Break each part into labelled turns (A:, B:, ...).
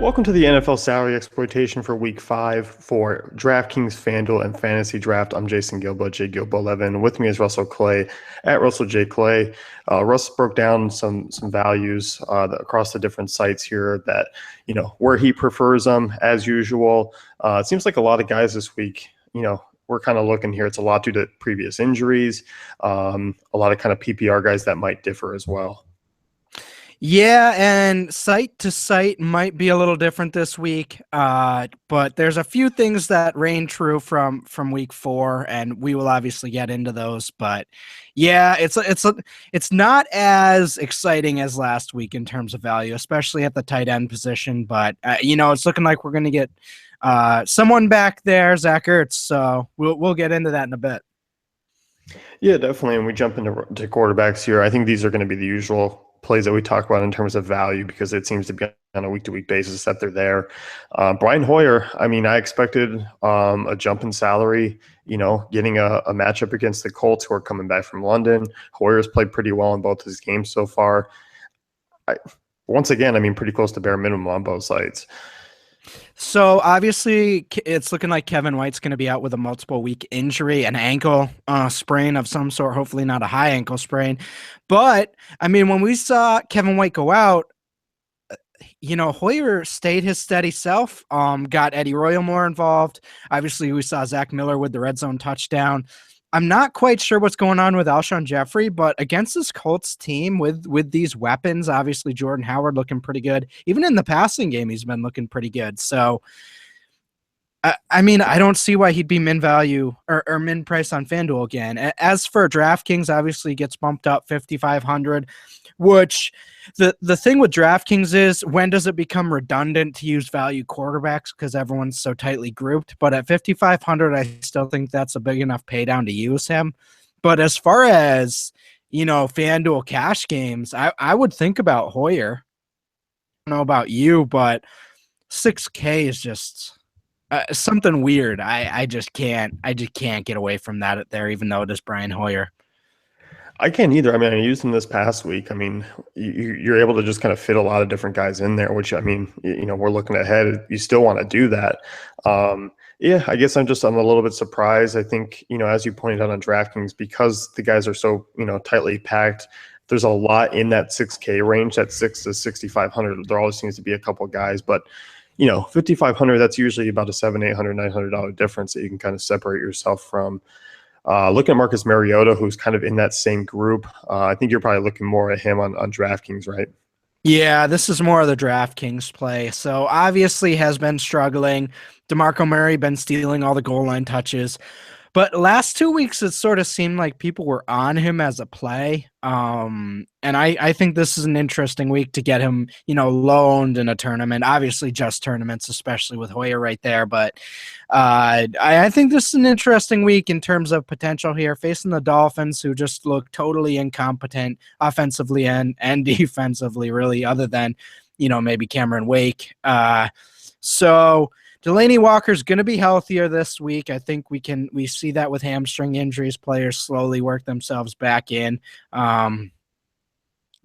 A: Welcome to the NFL salary exploitation for week 5 for DraftKings, FanDuel, and Fantasy Draft. I'm Jason Gilbo, J Gilbo 11. With me is Russell Clay at Russell J Clay. Russ broke down some values across the different sites here that, where he prefers them as usual. It seems like a lot of guys this week, we're kind of looking here. It's a lot due to previous injuries, a lot of kind of PPR guys that might differ as well.
B: Yeah, and site to site might be a little different this week, but there's a few things that reign true from week 4, and we will obviously get into those. But yeah, it's not as exciting as last week in terms of value, especially at the tight end position. But it's looking like we're going to get someone back there, Zach Ertz. So we'll get into that in a bit.
A: Yeah, definitely. And we jump into quarterbacks here. I think these are going to be the usual plays that we talk about in terms of value because it seems to be on a week-to-week basis that they're there. Brian Hoyer, I expected a jump in salary, getting a matchup against the Colts who are coming back from London. Hoyer's played pretty well in both his games so far. Once again, pretty close to bare minimum on both sides.
B: So obviously it's looking like Kevin White's going to be out with a multiple week injury, an ankle sprain of some sort, hopefully not a high ankle sprain. But when we saw Kevin White go out, Hoyer stayed his steady self, got Eddie Royal more involved. Obviously we saw Zach Miller with the red zone touchdown. I'm not quite sure what's going on with Alshon Jeffrey, but against this Colts team with these weapons, obviously Jordan Howard looking pretty good. Even in the passing game, he's been looking pretty good. So, I don't see why he'd be min value or min price on FanDuel again. As for DraftKings, obviously gets bumped up 5,500, which the thing with DraftKings is when does it become redundant to use value quarterbacks because everyone's so tightly grouped. But at 5,500, I still think that's a big enough pay down to use him. But as far as, FanDuel cash games, I would think about Hoyer. I don't know about you, but 6K is just something weird. I just can't get away from that there, even though it is Brian Hoyer.
A: I can't either. I used him this past week. You're able to just kind of fit a lot of different guys in there, which, we're looking ahead. You still want to do that. Yeah, I guess I'm a little bit surprised. I think, as you pointed out on DraftKings, because the guys are so, tightly packed, there's a lot in that 6K range, that 6 to 6,500. There always seems to be a couple of guys, but 5,500, that's usually about a $700, $800, $900 difference that you can kind of separate yourself from. Looking at Marcus Mariota, who's kind of in that same group, I think you're probably looking more at him on DraftKings, right?
B: Yeah, this is more of the DraftKings play. So obviously has been struggling. DeMarco Murray been stealing all the goal line touches. But last 2 weeks, it sort of seemed like people were on him as a play. And I think this is an interesting week to get him, loaned in a tournament. Obviously, just tournaments, especially with Hoyer right there. But I think this is an interesting week in terms of potential here, facing the Dolphins, who just look totally incompetent offensively and defensively, really, other than, maybe Cameron Wake. So Delaney Walker's going to be healthier this week. I think we see that with hamstring injuries, players slowly work themselves back in.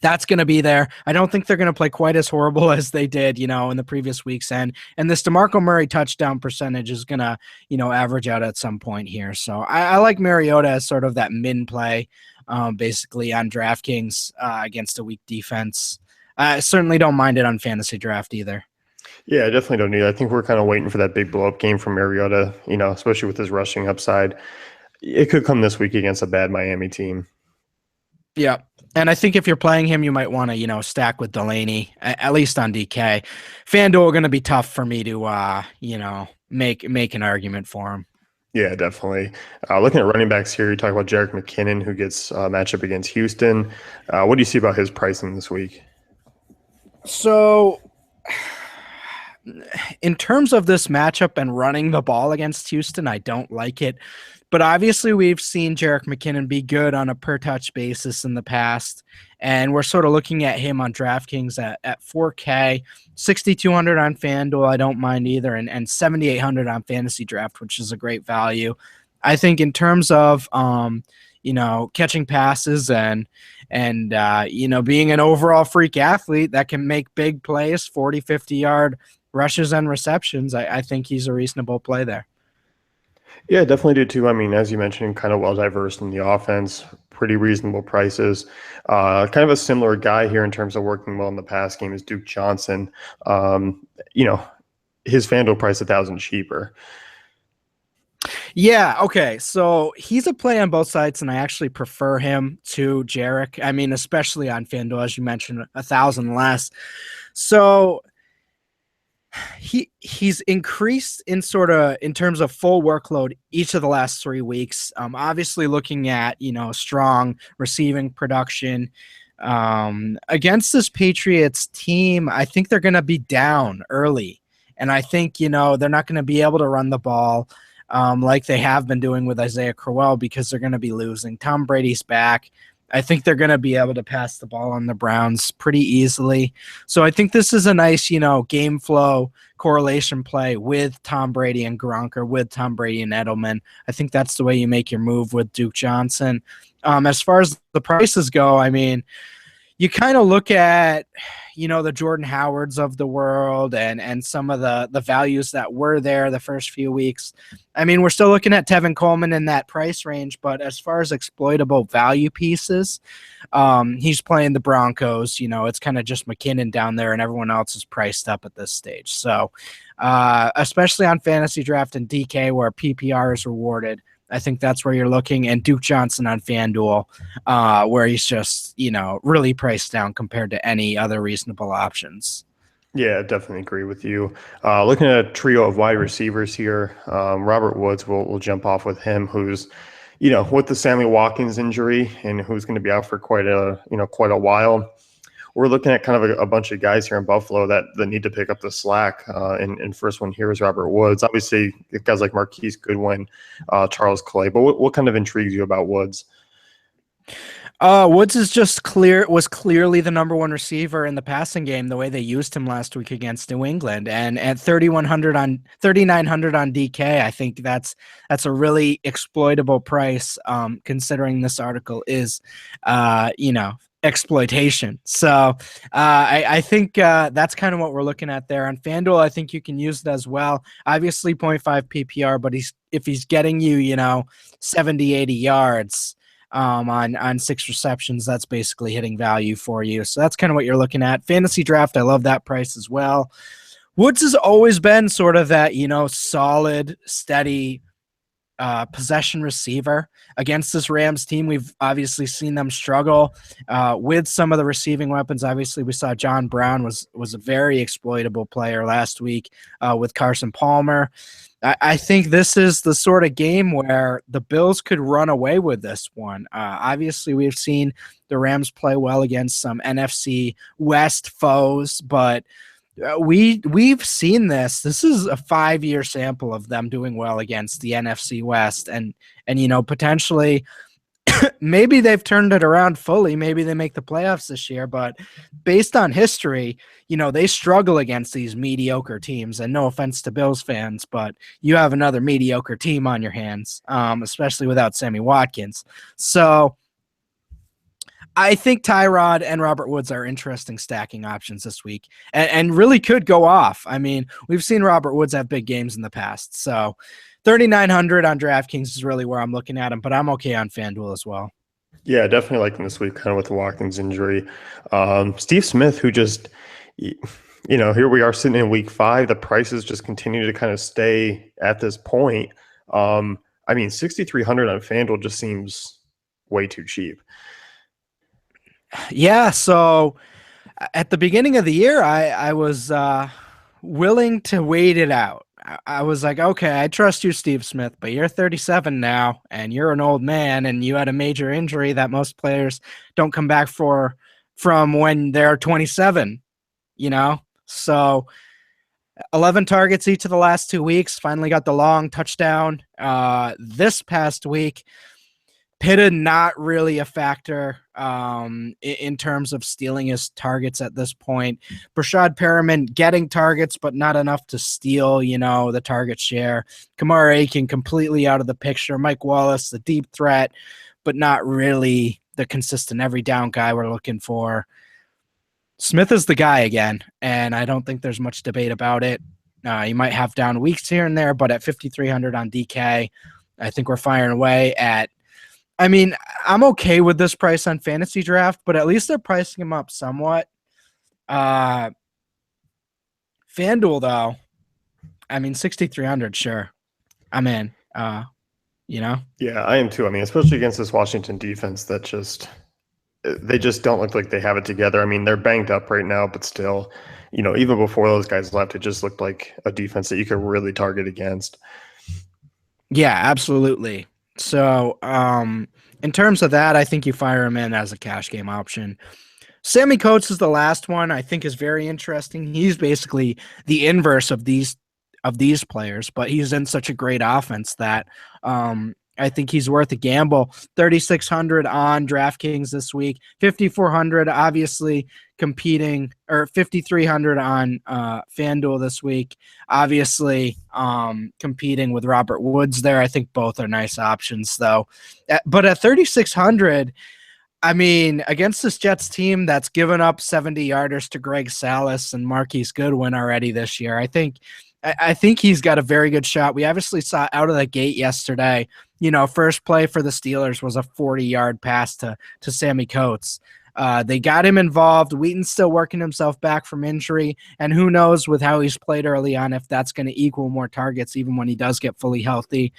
B: That's going to be there. I don't think they're going to play quite as horrible as they did, in the previous weeks. And this DeMarco Murray touchdown percentage is going to, average out at some point here. So I like Mariota as sort of that min play, basically on DraftKings against a weak defense. I certainly don't mind it on Fantasy Draft either.
A: Yeah, I definitely don't need it. I think we're kind of waiting for that big blow-up game from Mariota, especially with his rushing upside. It could come this week against a bad Miami team.
B: Yeah, and I think if you're playing him, you might want to, stack with Delaney, at least on DK. FanDuel going to be tough for me to, make an argument for him.
A: Yeah, definitely. Looking at running backs here, you talk about Jerick McKinnon, who gets a matchup against Houston. What do you see about his pricing this week?
B: So in terms of this matchup and running the ball against Houston, I don't like it. But obviously we've seen Jerick McKinnon be good on a per-touch basis in the past, and we're sort of looking at him on DraftKings at 4K, 6,200 on FanDuel, I don't mind either, and 7,800 on Fantasy Draft, which is a great value. I think in terms of catching passes and being an overall freak athlete that can make big plays, 40, 50-yard rushes and receptions, I think he's a reasonable play there.
A: Yeah, definitely do too. I mean, as you mentioned, kind of well diverse in the offense, pretty reasonable prices. Kind of a similar guy here in terms of working well in the pass game is Duke Johnson. Um, you know, his FanDuel price 1,000 cheaper.
B: Yeah, okay. So he's a play on both sides, and I actually prefer him to Jarek. I mean, especially on FanDuel, as you mentioned, 1,000 less. So he's increased in sort of in terms of full workload each of the last 3 weeks. Obviously looking at strong receiving production against this Patriots team. I think they're going to be down early, and I think they're not going to be able to run the ball like they have been doing with Isaiah Crowell because they're going to be losing. Tom Brady's back. I think they're going to be able to pass the ball on the Browns pretty easily. So I think this is a nice, game flow correlation play with Tom Brady and Gronk, or with Tom Brady and Edelman. I think that's the way you make your move with Duke Johnson. As far as the prices go, I mean, you kind of look at, the Jordan Howards of the world and some of the values that were there the first few weeks. I mean, we're still looking at Tevin Coleman in that price range, but as far as exploitable value pieces, he's playing the Broncos. It's kind of just McKinnon down there, and everyone else is priced up at this stage. So, especially on fantasy draft and DK where PPR is rewarded, I think that's where you're looking. And Duke Johnson on FanDuel, where he's just, really priced down compared to any other reasonable options.
A: Yeah, definitely agree with you. Looking at a trio of wide receivers here, Robert Woods will jump off with him, who's, with the Sammy Watkins injury and who's going to be out for quite a while. We're looking at kind of a bunch of guys here in Buffalo that need to pick up the slack. And first one here is Robert Woods. Obviously, guys like Marquise Goodwin, Charles Clay. But what kind of intrigues you about Woods?
B: Woods was clearly the number one receiver in the passing game, the way they used him last week against New England. And at 3,900 on DK, I think that's a really exploitable price, considering this article is, exploitation. So I think that's kind of what we're looking at there. On FanDuel, I think you can use it as well. Obviously 0.5 PPR, but if he's getting you, 70, 80 yards on 6 receptions, that's basically hitting value for you. So that's kind of what you're looking at. Fantasy draft, I love that price as well. Woods has always been sort of that, solid, steady possession receiver. Against this Rams team, we've obviously seen them struggle with some of the receiving weapons. Obviously, we saw John Brown was a very exploitable player last week with Carson Palmer. I think this is the sort of game where the Bills could run away with this one. Obviously, we've seen the Rams play well against some NFC West foes, but we've seen this. This is a 5-year sample of them doing well against the NFC West, and potentially maybe they've turned it around fully. Maybe they make the playoffs this year, but based on history, they struggle against these mediocre teams. And no offense to Bills fans, but you have another mediocre team on your hands, especially without Sammy Watkins. So I think Tyrod and Robert Woods are interesting stacking options this week, and really could go off. I mean, we've seen Robert Woods have big games in the past. So 3,900 on DraftKings is really where I'm looking at him, but I'm okay on FanDuel as well.
A: Yeah, definitely like him this week, kind of with the Watkins injury. Steve Smith, who just, here we are sitting in week 5. The prices just continue to kind of stay at this point. I mean, 6,300 on FanDuel just seems way too cheap.
B: Yeah, so at the beginning of the year, I was willing to wait it out. I was like, okay, I trust you, Steve Smith, but you're 37 now, and you're an old man, and you had a major injury that most players don't come back from when they're 27, So 11 targets each of the last 2 weeks, finally got the long touchdown this past week. Pitta not really a factor in terms of stealing his targets at this point. Brashad Perriman getting targets, but not enough to steal, the target share. Kamara Aiken completely out of the picture. Mike Wallace, the deep threat, but not really the consistent every down guy we're looking for. Smith is the guy again, and I don't think there's much debate about it. You might have down weeks here and there, but at 5,300 on DK, I think we're firing away at. I mean, I'm okay with this price on Fantasy Draft, but at least they're pricing him up somewhat. FanDuel, though, I mean, 6,300, sure. I'm in.
A: Yeah, I am too. I mean, especially against this Washington defense that they just don't look like they have it together. I mean, they're banged up right now, but still, even before those guys left, it just looked like a defense that you could really target against.
B: Yeah, absolutely. So, in terms of that, I think you fire him in as a cash game option. Sammy Coates is the last one I think is very interesting. He's basically the inverse of these players, but he's in such a great offense that I think he's worth a gamble. 3,600 on DraftKings this week, 5,400 obviously competing, or 5,300 on FanDuel this week, obviously competing with Robert Woods there. I think both are nice options though. But at 3,600, I mean, against this Jets team that's given up 70-yarders to Greg Salas and Marquise Goodwin already this year, I think he's got a very good shot. We obviously saw out of the gate yesterday, first play for the Steelers was a 40-yard pass to Sammy Coates. They got him involved. Wheaton's still working himself back from injury, and who knows with how he's played early on if that's going to equal more targets even when he does get fully healthy.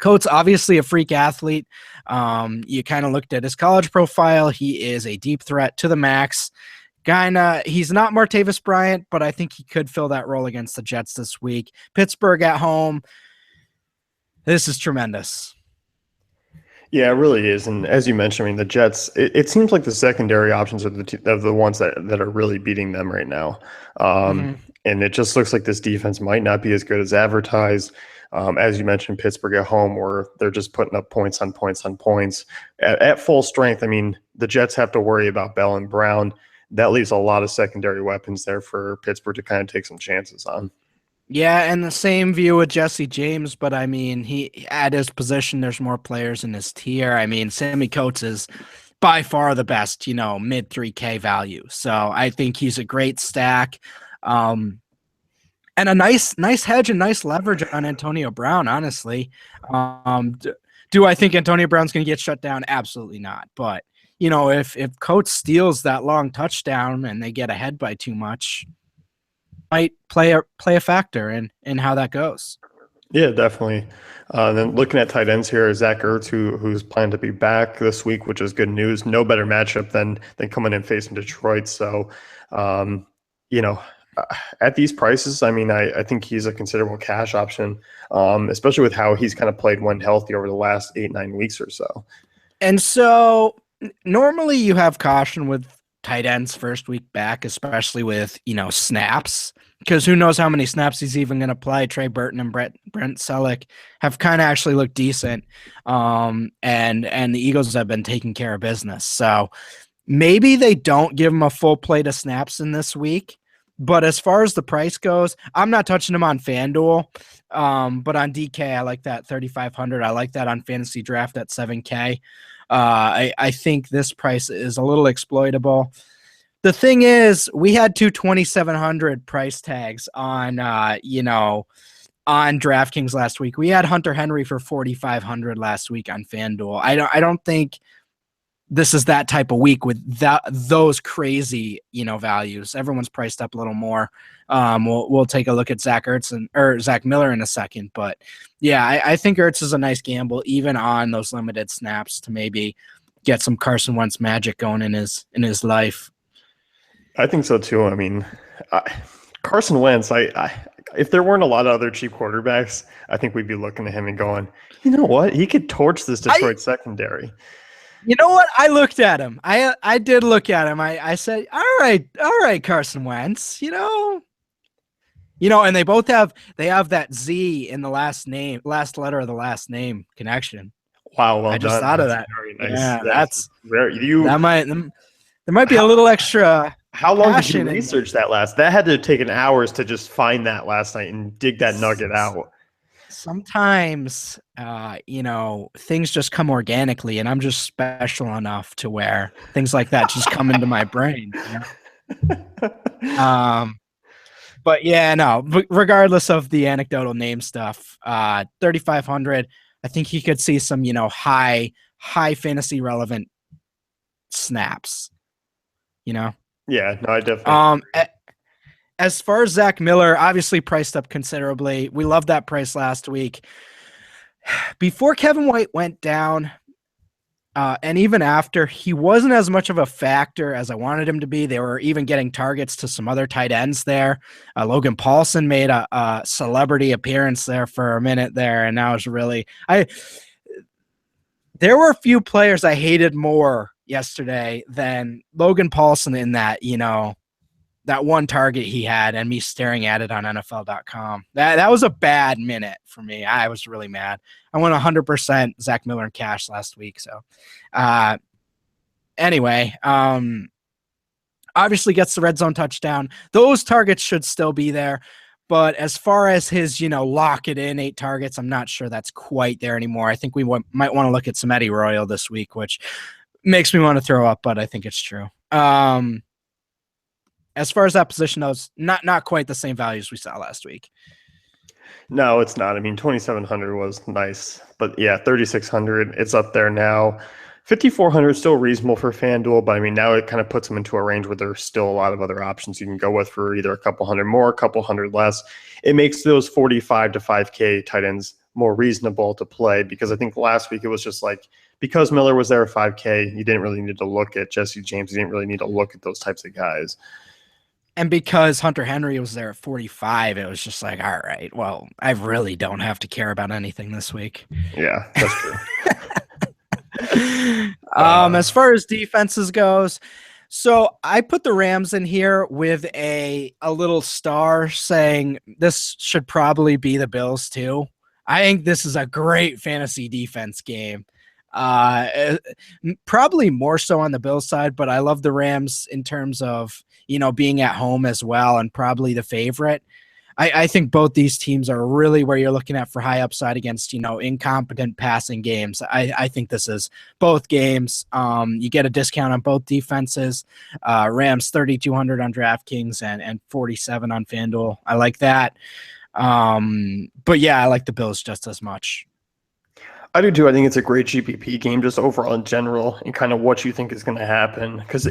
B: Coates, obviously a freak athlete. You kind of looked at his college profile. He is a deep threat to the max. He's not Martavis Bryant, but I think he could fill that role against the Jets this week. Pittsburgh at home. This is tremendous.
A: Yeah, it really is. And as you mentioned, I mean, the Jets, it seems like the secondary options are the ones that are really beating them right now. And it just looks like this defense might not be as good as advertised. As you mentioned, Pittsburgh at home, where they're just putting up points on points on points. At full strength, I mean, the Jets have to worry about Bell and Brown. That leaves a lot of secondary weapons there for Pittsburgh to kind of take some chances on.
B: Yeah, and the same view with Jesse James, but I mean, he at his position, there's more players in his tier. I mean, Sammy Coates is by far the best, mid 3K value. So I think he's a great stack. And a nice hedge and nice leverage on Antonio Brown, honestly. Do I think Antonio Brown's going to get shut down? Absolutely not. But, if Coates steals that long touchdown and they get ahead by too much, might play a factor in how that goes.
A: Yeah, definitely. Then looking at tight ends here, Zach Ertz, who's planned to be back this week, which is good news. No better matchup than coming in facing Detroit. So, at these prices, I mean, I think he's a considerable cash option, especially with how he's kind of played when healthy over the last 8-9 weeks or so.
B: And so normally you have caution with tight ends first week back, especially with, snaps, because who knows how many snaps he's even going to play. Trey Burton and Brent Selleck have kind of actually looked decent. And the Eagles have been taking care of business. So maybe they don't give him a full plate of snaps in this week. But as far as the price goes, I'm not touching him on FanDuel. But on DK, I like that 3,500. I like that on Fantasy Draft at 7K. I think this price is a little exploitable. The thing is, we had two 2,700 price tags on DraftKings last week. We had Hunter Henry for 4,500 last week on FanDuel. I don't think this is that type of week with those crazy, values. Everyone's priced up a little more. We'll take a look at Zach Miller in a second, but yeah, I think Ertz is a nice gamble, even on those limited snaps, to maybe get some Carson Wentz magic going in his life.
A: I think so too. I mean, Carson Wentz, if there weren't a lot of other cheap quarterbacks, I think we'd be looking at him and going, you know what? He could torch this Detroit secondary.
B: You know what? I looked at him. I did look at him. I said, all right, Carson Wentz, and they both have that Z in the last letter of the last name connection.
A: Wow. Well,
B: I just thought of that.
A: Very nice.
B: Yeah,
A: that's very,
B: there might be a little extra.
A: How long did you research that last? That had to have taken hours to just find that last night and dig that nugget out.
B: Sometimes, things just come organically, and I'm just special enough to where things like that just come into my brain. But yeah, no. Regardless of the anecdotal name stuff, 3,500. I think he could see some, high fantasy relevant snaps.
A: Yeah, no, I definitely
B: Um,
A: agree.
B: as far as Zach Miller, obviously priced up considerably. We loved that price last week. Before Kevin White went down, and even after, he wasn't as much of a factor as I wanted him to be. They were even getting targets to some other tight ends there. Logan Paulson made a celebrity appearance there for a minute there, and now it's really there were a few players I hated more yesterday than Logan Paulson in that, that one target he had and me staring at it on NFL.com. That was a bad minute for me. I was really mad. I went 100% Zach Miller in cash last week. So anyway, obviously gets the red zone touchdown. Those targets should still be there. But as far as his, lock it in 8 targets, I'm not sure that's quite there anymore. I think we might want to look at some Eddie Royal this week, which makes me want to throw up, but I think it's true. As far as that position goes, not quite the same values we saw last week.
A: No, it's not. I mean, 2,700 was nice, but yeah, 3,600, it's up there now. 5,400 is still reasonable for FanDuel, but I mean, now it kind of puts them into a range where there's still a lot of other options you can go with for either a couple hundred more, a couple hundred less. It makes those 45 to 5K tight ends more reasonable to play, because I think last week it was just like, because Miller was there at 5K, you didn't really need to look at Jesse James. You didn't really need to look at those types of guys.
B: And because Hunter Henry was there at 45, it was just like, all right, well, I really don't have to care about anything this week.
A: Yeah, that's true.
B: As far as defenses goes, so I put the Rams in here with a little star saying this should probably be the Bills too. I think this is a great fantasy defense game. Probably more so on the Bills side, but I love the Rams in terms of, being at home as well and probably the favorite. I think both these teams are really where you're looking at for high upside against, incompetent passing games. I think this is both games. You get a discount on both defenses. Rams 3,200 on DraftKings and 47 on FanDuel. I like that. But yeah, I like the Bills just as much.
A: I do too. I think it's a great GPP game, just overall in general, and kind of what you think is going to happen. Because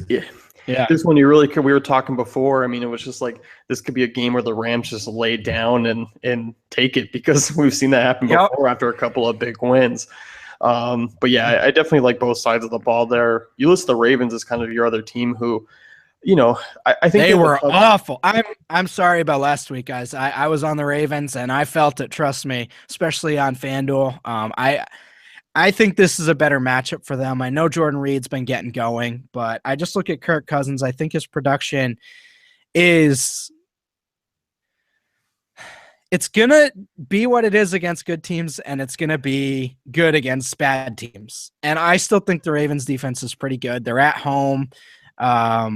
A: this one, you really could. We were talking before. I mean, it was just like this could be a game where the Rams just lay down and take it, because we've seen that happen before after a couple of big wins. But yeah, I definitely like both sides of the ball there. You list the Ravens as kind of your other team who, I think
B: they were awful. I'm sorry about last week, guys. I was on the Ravens and I felt it. Trust me, especially on FanDuel. I think this is a better matchup for them. I know Jordan Reed's been getting going, but I just look at Kirk Cousins. I think his production it's going to be what it is against good teams, and it's going to be good against bad teams. And I still think the Ravens defense is pretty good. They're at home. A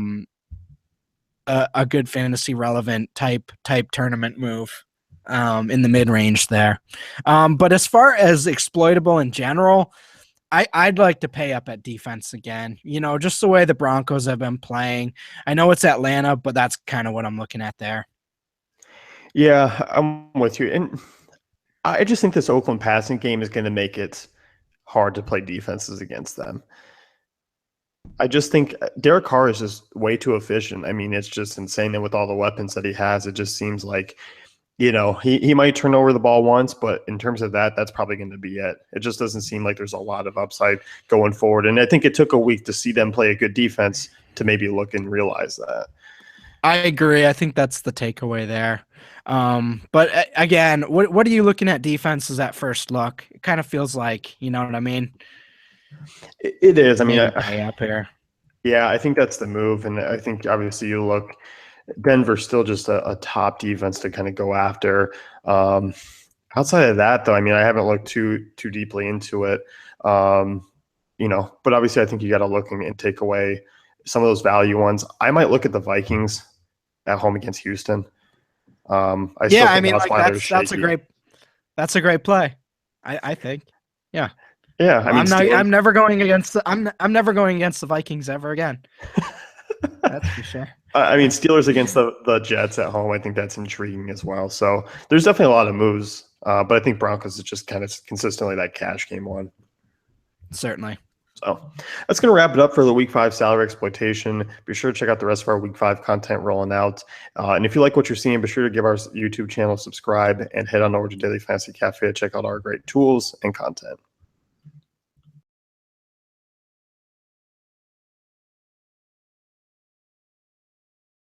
B: good fantasy relevant type tournament move in the mid-range there. But as far as exploitable in general, I'd like to pay up at defense again, just the way the Broncos have been playing. I know it's Atlanta, but that's kind of what I'm looking at there.
A: Yeah, I'm with you. And I just think this Oakland passing game is going to make it hard to play defenses against them. I just think Derek Carr is just way too efficient. I mean, it's just insane that with all the weapons that he has, it just seems like, he might turn over the ball once, but in terms of that's probably going to be it. It just doesn't seem like there's a lot of upside going forward. And I think it took a week to see them play a good defense to maybe look and realize that.
B: I agree. I think that's the takeaway there. But again, what are you looking at defenses at first look? It kind of feels like, you know what I mean?
A: It is. I mean,
B: up here.
A: Yeah, I think that's the move. And I think obviously you look, Denver's still just a top defense to kind of go after. Outside of that, though, I mean, I haven't looked too deeply into it. But obviously I think you got to look and take away some of those value ones. I might look at the Vikings at home against Houston. That's a great
B: That's a great play. I think. Yeah.
A: Yeah, I
B: Well,
A: mean, Steelers.
B: I'm never going against I'm never going against the Vikings ever again. That's for sure.
A: I mean, Steelers against the Jets at home. I think that's intriguing as well. So there's definitely a lot of moves, but I think Broncos is just kind of consistently that cash game one.
B: Certainly.
A: So that's going to wrap it up for the Week 5 salary exploitation. Be sure to check out the rest of our Week 5 content rolling out. And if you like what you're seeing, be sure to give our YouTube channel a subscribe and head on over to Daily Fantasy Cafe to check out our great tools and content.